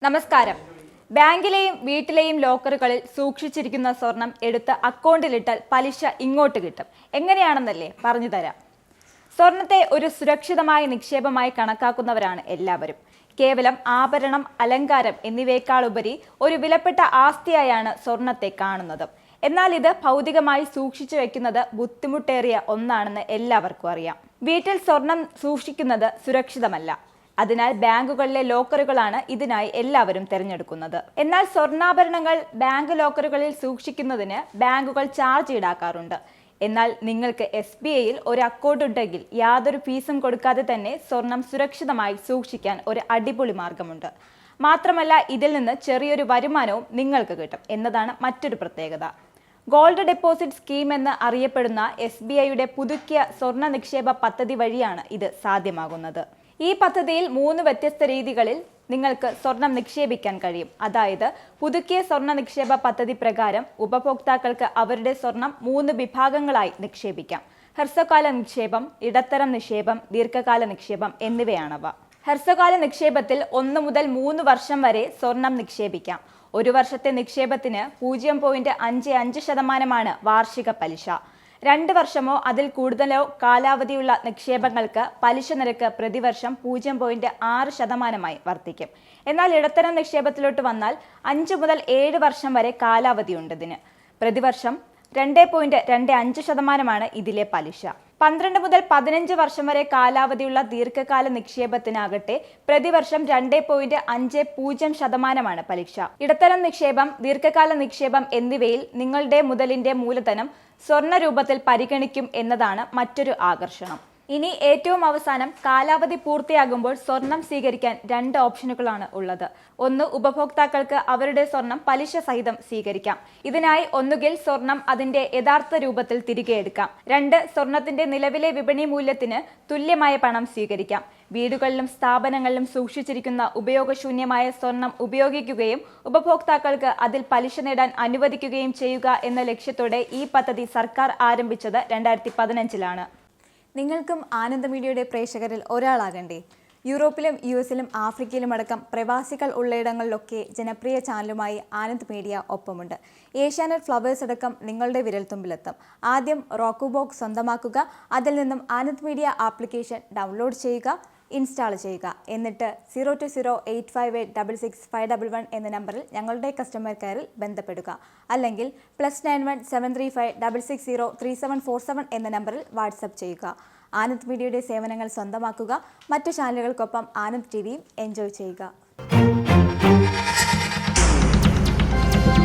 നമസ്കാരം. ബാങ്കിലെയും വീട്ടിലെയും ലോക്കറുകളിൽ സൂക്ഷിച്ചിരിക്കുന്ന സ്വർണം എടുത്ത് അക്കൗണ്ടിലിട്ടാൽ പലിശ ഇങ്ങോട്ട് കിട്ടും. എങ്ങനെയാണെന്നല്ലേ പറഞ്ഞു തരാം. സ്വർണത്തെ ഒരു സുരക്ഷിതമായ നിക്ഷേപമായി കണക്കാക്കുന്നവരാണ് എല്ലാവരും. കേവലം ആഭരണം, അലങ്കാരം എന്നിവയെക്കാളുപരി ഒരു വിലപ്പെട്ട ആസ്തിയായാണ് സ്വർണത്തെ കാണുന്നത്. എന്നാൽ ഇത് ഭൗതികമായി സൂക്ഷിച്ചു വെക്കുന്നത് ബുദ്ധിമുട്ടേറിയ ഒന്നാണെന്ന് എല്ലാവർക്കും അറിയാം. വീട്ടിൽ സ്വർണം സൂക്ഷിക്കുന്നത് സുരക്ഷിതമല്ല. അതിനാൽ ബാങ്കുകളിലെ ലോക്കറുകളാണ് ഇതിനായി എല്ലാവരും തിരഞ്ഞെടുക്കുന്നത്. എന്നാൽ സ്വർണ്ണാഭരണങ്ങൾ ബാങ്ക് ലോക്കറുകളിൽ സൂക്ഷിക്കുന്നതിന് ബാങ്കുകൾ ചാർജ് ഈടാക്കാറുണ്ട്. എന്നാൽ നിങ്ങൾക്ക് SBIയിൽ ഒരു അക്കൗണ്ട് ഉണ്ടെങ്കിൽ യാതൊരു ഫീസും കൊടുക്കാതെ തന്നെ സ്വർണം സുരക്ഷിതമായി സൂക്ഷിക്കാൻ ഒരു അടിപൊളി മാർഗമുണ്ട്. മാത്രമല്ല, ഇതിൽ നിന്ന് ചെറിയൊരു വരുമാനവും നിങ്ങൾക്ക് കിട്ടും എന്നതാണ് മറ്റൊരു പ്രത്യേകത. ഗോൾഡ് ഡെപ്പോസിറ്റ് സ്കീം എന്ന് അറിയപ്പെടുന്ന SBIയുടെ പുതുക്കിയ സ്വർണ്ണ നിക്ഷേപ പദ്ധതി വഴിയാണ് ഇത് സാധ്യമാകുന്നത്. ഈ പദ്ധതിയിൽ 3 വ്യത്യസ്ത രീതികളിൽ നിങ്ങൾക്ക് സ്വർണം നിക്ഷേപിക്കാൻ കഴിയും. അതായത്, പുതുക്കിയ സ്വർണ്ണ നിക്ഷേപ പദ്ധതി പ്രകാരം ഉപഭോക്താക്കൾക്ക് അവരുടെ സ്വർണം 3 വിഭാഗങ്ങളായി നിക്ഷേപിക്കാം. ഹ്രസ്വകാല നിക്ഷേപം, ഇടത്തരം നിക്ഷേപം, ദീർഘകാല നിക്ഷേപം എന്നിവയാണവ. ഹ്രസ്വകാല നിക്ഷേപത്തിൽ 1 മുതൽ 3 വർഷം വരെ സ്വർണം നിക്ഷേപിക്കാം. 1 വർഷത്തെ നിക്ഷേപത്തിന് 0.55% വാർഷിക പലിശ. 2 വർഷമോ അതിൽ കൂടുതലോ കാലാവധിയുള്ള നിക്ഷേപങ്ങൾക്ക് പലിശ നിരക്ക് പ്രതിവർഷം 0.6% വർദ്ധിക്കും. എന്നാൽ ഇടത്തരം നിക്ഷേപത്തിലോട്ട് വന്നാൽ 5 മുതൽ 7 വർഷം വരെ കാലാവധിയുണ്ടതിന്. പ്രതിവർഷം 2.25% ഇതിലെ പലിശ. 12 മുതൽ 15 വർഷം വരെ കാലാവധിയുള്ള ദീർഘകാല നിക്ഷേപത്തിനാകട്ടെ പ്രതിവർഷം 2.50% പലിശ. ഇടത്തരം നിക്ഷേപം, ദീർഘകാല നിക്ഷേപം എന്നിവയിൽ നിങ്ങളുടെ മുതലിന്റെ മൂലധനം സ്വർണ്ണ രൂപത്തിൽ പരിഗണിക്കും എന്നതാണ് മറ്റൊരു ആകർഷണം. ഇനി ഏറ്റവും അവസാനം, കാലാവധി പൂർത്തിയാകുമ്പോൾ സ്വർണം സ്വീകരിക്കാൻ 2 ഓപ്ഷനുകളാണ് ഉള്ളത്. 1, ഉപഭോക്താക്കൾക്ക് അവരുടെ സ്വർണം പലിശ സഹിതം സ്വീകരിക്കാം. ഇതിനായി ഒന്നുകിൽ സ്വർണം അതിന്റെ യഥാർത്ഥ രൂപത്തിൽ തിരികെ എടുക്കാം. 2, സ്വർണത്തിന്റെ നിലവിലെ വിപണി മൂല്യത്തിന് തുല്യമായ പണം സ്വീകരിക്കാം. വീടുകളിലും സ്ഥാപനങ്ങളിലും സൂക്ഷിച്ചിരിക്കുന്ന ഉപയോഗശൂന്യമായ സ്വർണം ഉപയോഗിക്കുകയും ഉപഭോക്താക്കൾക്ക് അതിൽ പലിശ നേടാൻ അനുവദിക്കുകയും ചെയ്യുക എന്ന ലക്ഷ്യത്തോടെ ഈ പദ്ധതി സർക്കാർ ആരംഭിച്ചത് 2015-ലാണ്. നിങ്ങൾക്കും ആനന്ദ മീഡിയയുടെ പ്രേക്ഷകരിൽ ഒരാളാകണ്ടേ? യൂറോപ്പിലും US-ലും ആഫ്രിക്കയിലും അടക്കം പ്രവാസികൾ ഉള്ളയിടങ്ങളിലൊക്കെ ജനപ്രിയ ചാനലുമായി ആനന്ദ് മീഡിയ ഒപ്പമുണ്ട്. ഏഷ്യാനെറ്റ് ഫ്ലവേഴ്സ് അടക്കം നിങ്ങളുടെ വിരൽത്തുമ്പിലെത്തും. ആദ്യം റോക്കു ബോക്സ് സ്വന്തമാക്കുക. അതിൽ നിന്നും ആനന്ദ് മീഡിയ ആപ്ലിക്കേഷൻ ഡൗൺലോഡ് ചെയ്യുക, ഇൻസ്റ്റാൾ ചെയ്യുക. എന്നിട്ട് 02085866511 എന്ന നമ്പറിൽ ഞങ്ങളുടെ കസ്റ്റമർ കെയറിൽ ബന്ധപ്പെടുക. അല്ലെങ്കിൽ +91 735 660 3747 എന്ന നമ്പറിൽ വാട്സപ്പ് ചെയ്യുക. ആനന്ദ് മീഡിയയുടെ സേവനങ്ങൾ സ്വന്തമാക്കുക. മറ്റു ചാനലുകൾക്കൊപ്പം ആനന്ദ് TVയും എൻജോയ് ചെയ്യുക.